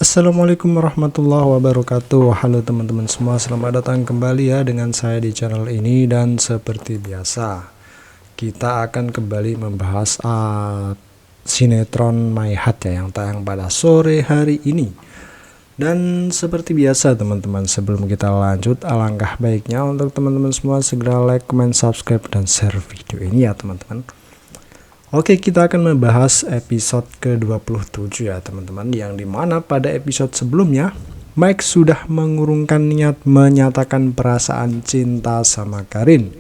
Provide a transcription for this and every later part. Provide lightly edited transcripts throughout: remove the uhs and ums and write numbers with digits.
Assalamualaikum warahmatullahi wabarakatuh. Halo teman-teman semua, selamat datang kembali ya dengan saya di channel ini. Dan seperti biasa, kita akan kembali membahas sinetron My Heart ya, yang tayang pada sore hari ini. Dan seperti biasa teman-teman, sebelum kita lanjut, alangkah baiknya untuk teman-teman semua segera like, comment, subscribe, dan share video ini ya teman-teman. Oke, kita akan membahas episode ke-27 ya teman-teman, yang dimana pada episode sebelumnya Mike sudah mengurungkan niat menyatakan perasaan cinta sama Karin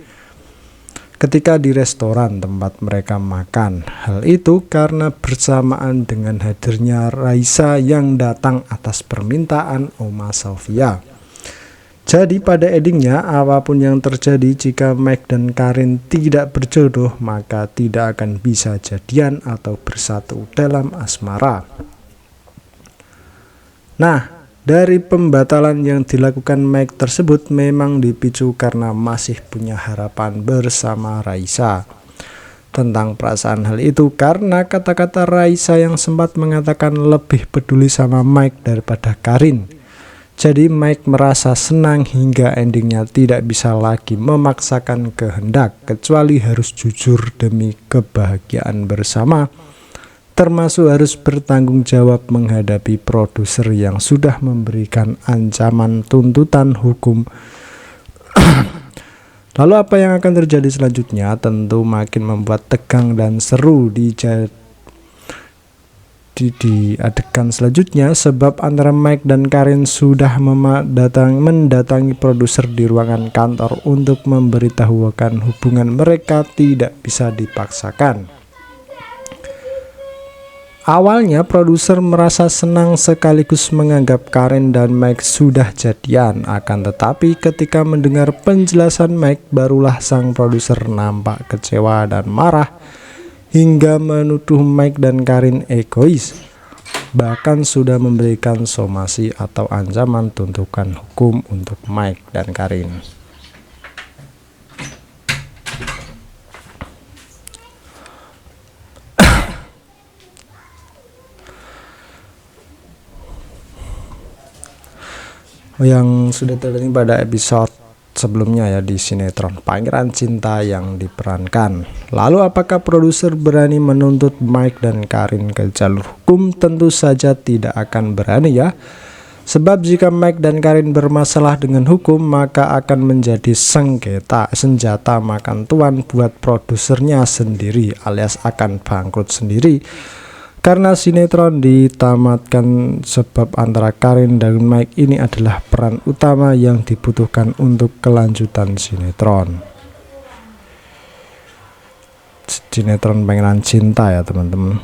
ketika di restoran tempat mereka makan. Hal itu karena bersamaan dengan hadirnya Raisa yang datang atas permintaan Oma Sofia. Jadi pada endingnya, apapun yang terjadi jika Mike dan Karin tidak berjodoh, maka tidak akan bisa jadian atau bersatu dalam asmara. Nah, dari pembatalan yang dilakukan Mike tersebut memang dipicu karena masih punya harapan bersama Raisa. Tentang perasaan hal itu karena kata-kata Raisa yang sempat mengatakan lebih peduli sama Mike daripada Karin. Jadi Mike merasa senang hingga endingnya tidak bisa lagi memaksakan kehendak, kecuali harus jujur demi kebahagiaan bersama, termasuk harus bertanggung jawab menghadapi produser yang sudah memberikan ancaman tuntutan hukum. Lalu apa yang akan terjadi selanjutnya tentu makin membuat tegang dan seru di adegan selanjutnya, sebab antara Mike dan Karin sudah mendatangi produser di ruangan kantor untuk memberitahukan hubungan mereka tidak bisa dipaksakan. Awalnya produser merasa senang sekaligus menganggap Karin dan Mike sudah jadian, akan tetapi ketika mendengar penjelasan Mike barulah sang produser nampak kecewa dan marah hingga menuduh Mike dan Karin egois, bahkan sudah memberikan somasi atau ancaman tuntutan hukum untuk Mike dan Karin. Yang sudah terjadi pada episode sebelumnya ya di sinetron Pangeran Cinta yang diperankan. Lalu apakah produser berani menuntut Mike dan Karin ke jalur hukum? Tentu saja tidak akan berani ya. Sebab jika Mike dan Karin bermasalah dengan hukum, maka akan menjadi senjata makan tuan buat produsernya sendiri, alias akan bangkrut sendiri. Karena sinetron ditamatkan sebab antara Karin dan Mike ini adalah peran utama yang dibutuhkan untuk kelanjutan sinetron. Sinetron Pangeran Cinta ya teman-teman.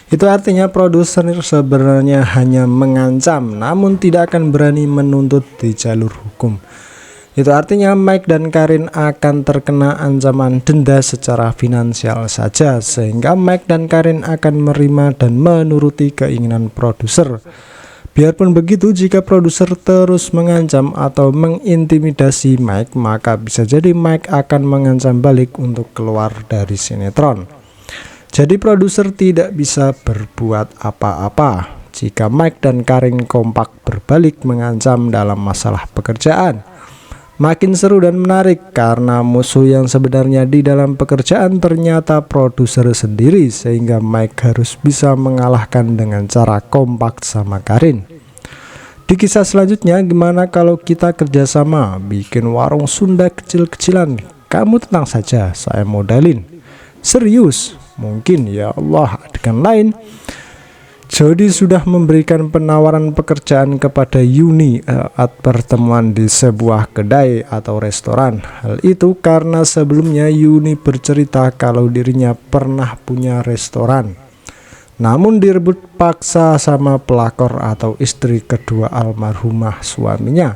Itu artinya produser sebenarnya hanya mengancam, namun tidak akan berani menuntut di jalur hukum. Itu artinya Mike dan Karin akan terkena ancaman denda secara finansial saja, sehingga Mike dan Karin akan menerima dan menuruti keinginan produser. Biarpun begitu, jika produser terus mengancam atau mengintimidasi Mike, maka bisa jadi Mike akan mengancam balik untuk keluar dari sinetron. Jadi produser tidak bisa berbuat apa-apa jika Mike dan Karin kompak berbalik mengancam dalam masalah pekerjaan. Makin seru dan menarik karena musuh yang sebenarnya di dalam pekerjaan ternyata produser sendiri, sehingga Mike harus bisa mengalahkan dengan cara kompak sama Karin. Di kisah selanjutnya, gimana kalau kita kerjasama bikin warung Sunda kecil-kecilan? Kamu tenang saja, saya modalin. Serius? Mungkin ya Allah. Adegan lain, Jody sudah memberikan penawaran pekerjaan kepada Yuni saat pertemuan di sebuah kedai atau restoran. Hal itu karena sebelumnya Yuni bercerita kalau dirinya pernah punya restoran, namun direbut paksa sama pelakor atau istri kedua almarhumah suaminya.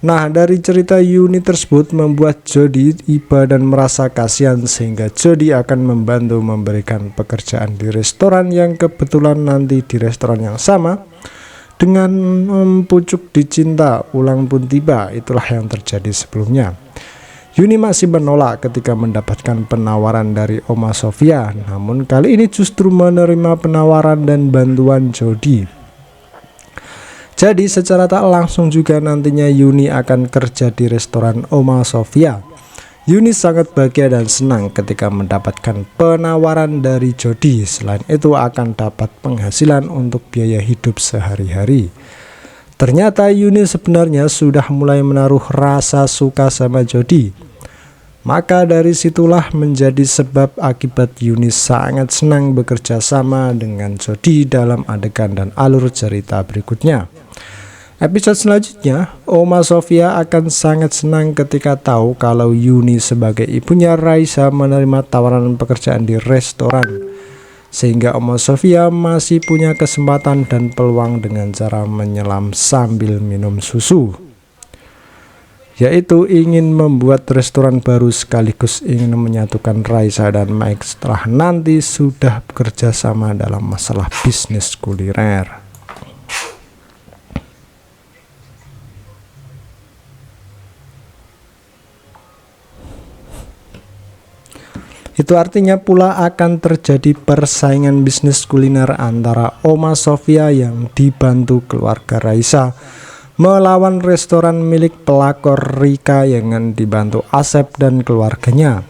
Nah, dari cerita Yuni tersebut membuat Jody iba dan merasa kasihan sehingga Jody akan membantu memberikan pekerjaan di restoran yang kebetulan nanti di restoran yang sama dengan mempucuk dicinta ulang pun tiba. Itulah yang terjadi sebelumnya. Yuni masih menolak ketika mendapatkan penawaran dari Oma Sofia, namun kali ini justru menerima penawaran dan bantuan Jody. Jadi secara tak langsung juga nantinya Yuni akan kerja di restoran Oma Sofia. Yuni sangat bahagia dan senang ketika mendapatkan penawaran dari Jody. Selain itu akan dapat penghasilan untuk biaya hidup sehari-hari. Ternyata Yuni sebenarnya sudah mulai menaruh rasa suka sama Jody. Maka dari situlah menjadi sebab akibat Yuni sangat senang bekerja sama dengan Jody dalam adegan dan alur cerita berikutnya. Episode selanjutnya, Oma Sofia akan sangat senang ketika tahu kalau Yuni sebagai ibunya Raisa menerima tawaran pekerjaan di restoran. Sehingga Oma Sofia masih punya kesempatan dan peluang dengan cara menyelam sambil minum susu. Yaitu ingin membuat restoran baru sekaligus ingin menyatukan Raisa dan Mike setelah nanti sudah bekerja sama dalam masalah bisnis kuliner. Itu artinya pula akan terjadi persaingan bisnis kuliner antara Oma Sofia yang dibantu keluarga Raisa melawan restoran milik pelakor Rika yang dibantu Asep dan keluarganya.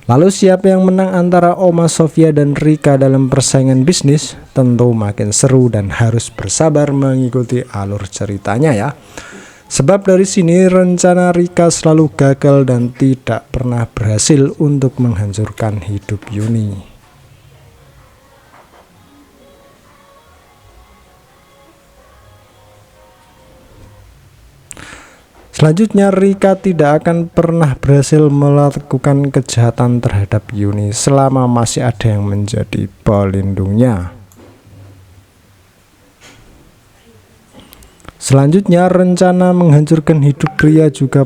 Lalu siapa yang menang antara Oma Sofia dan Rika dalam persaingan bisnis? Tentu makin seru dan harus bersabar mengikuti alur ceritanya ya. Sebab dari sini rencana Rika selalu gagal dan tidak pernah berhasil untuk menghancurkan hidup Yuni. Selanjutnya Rika tidak akan pernah berhasil melakukan kejahatan terhadap Yuni selama masih ada yang menjadi pelindungnya. Selanjutnya rencana menghancurkan hidup Ria juga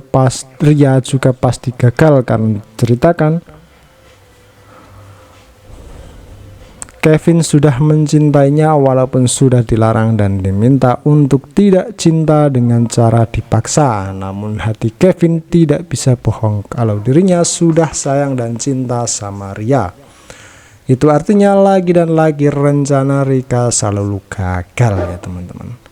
pasti gagal karena diceritakan Kevin sudah mencintainya walaupun sudah dilarang dan diminta untuk tidak cinta dengan cara dipaksa. Namun hati Kevin tidak bisa bohong kalau dirinya sudah sayang dan cinta sama Ria. Itu artinya lagi dan lagi rencana Rika selalu gagal ya teman-teman.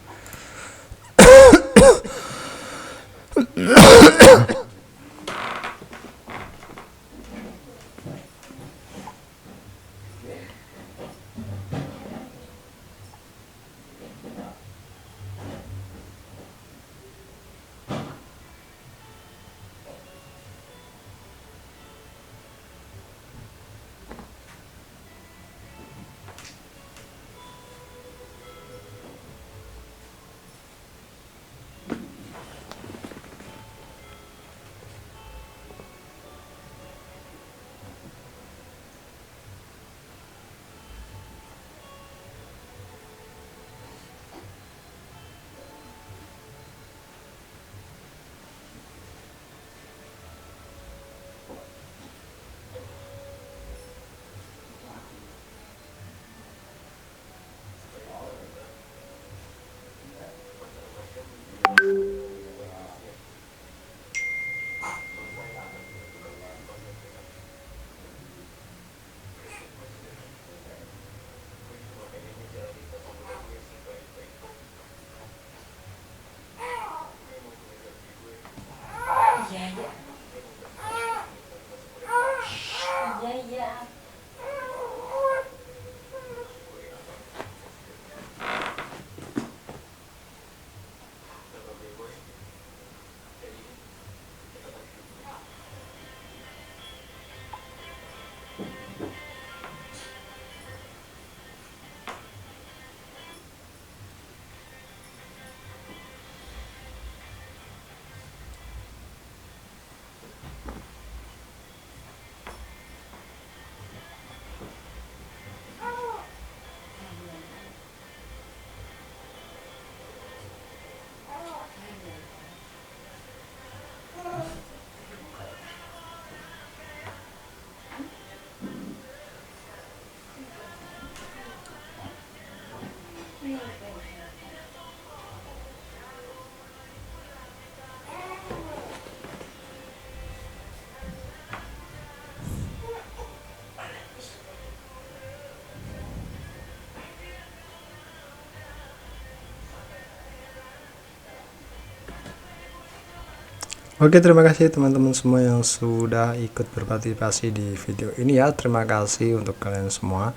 Oke, terima kasih teman-teman semua yang sudah ikut berpartisipasi di video ini ya. Terima kasih untuk kalian semua.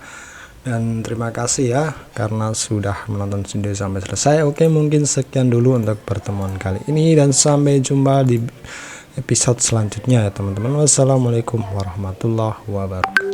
Dan terima kasih ya karena sudah menonton video sampai selesai. Oke, mungkin sekian dulu untuk pertemuan kali ini dan sampai jumpa di episode selanjutnya ya teman-teman. Wassalamualaikum warahmatullahi wabarakatuh.